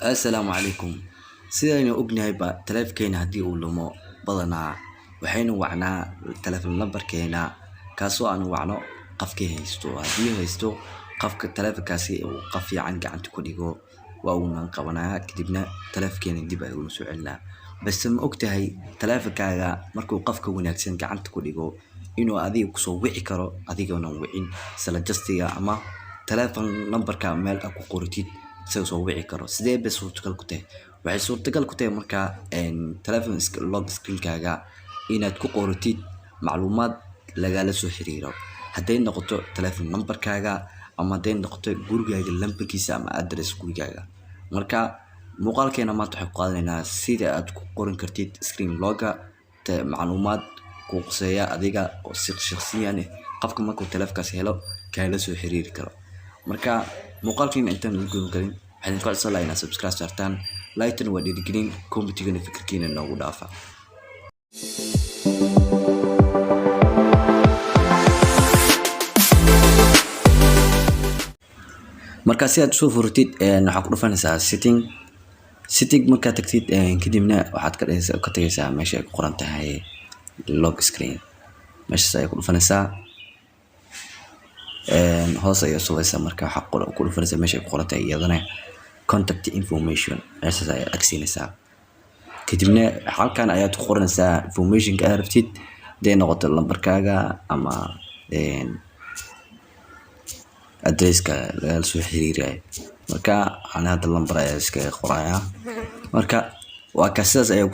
السلام عليكم. sidaynu ognahayba taleefkeena haddii uu lumo badanaa waxaynu wacnaa taleefon lambarkeena kaasoo aan wacno qafkii haysto haddii haysto qafka taleefonkaasi uu qaf fiican gacanta ku dhigo waa uuna qabanaya kadibna taleefkeena dib ay ugu soo celinaa bas ma ogtahay taleefonkaaga markuu qafka wanaagsan gacanta ku dhigo inuu adiga ku soo wici karo adigoona wicin isla jastiga ama taleefon lambarka meel ku qoratid soo wici karo sidee bes suurtagal ku tahay waxay suurtagal ku tahay marka taleefon lock screen-kaaga inaad ku qoratid macluumaad lagala soo xiriiro hadday noqoto taleefon lambarkaaga ama hadday noqoto gurigaaga lambarkiisa ama address gurigaaga marka muuqaalkeena maanta waxaan ku qaadanaynaa sida aad ku qoran kartid screen logga macluumaad ku quseeya adiga oo si shakhsiyan qofka markuu taleefonkaas helo kala soo xiriiri karo marka muuqaalkeena intaan ugu galin waxaan ku codsan lahaa inaad subscribe saartaan like-tan waa dhiirigelin comment-gana fikirkiina noogu dhaafa marka si aad soo furtid waxaad ku dhufanaysaa setting markaad tagtid kadibna waxaad ka tagaysaa meesha ay ku qoran tahay lock screen meeshaas ay ku dhufanaysaa hoos ayaa subaysaa marka waxaad ku dhufanaysaa meesha ay ku qoran tahay iyadana contact information meeshaas ayaa agsiinaysaa kadibna halkan ayaad ku qoranaysaa information-ka aad rabtid hadday noqoto lambarkaaga ama address-ka lagala soo xiriirayo marka aan hadda lambar ayaa iskaga qorayaa marka waa ka sidaas ayaa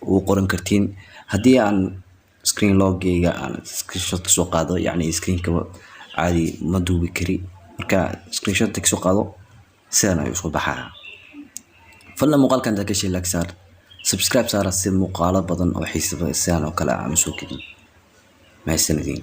ugu qoran kartiin haddii aan screen log-gayga aan screenshot ka soo qaado yacni screen-ka caadi ma duubi kari marka screenshot ka soo qaado sidan ayuu isku baxaa fadlan muuqaalkan ka gashay like saar subscribe saar si muuqaalo badan oo xiiso sidan oo kale aan soo gelin mahadsanidin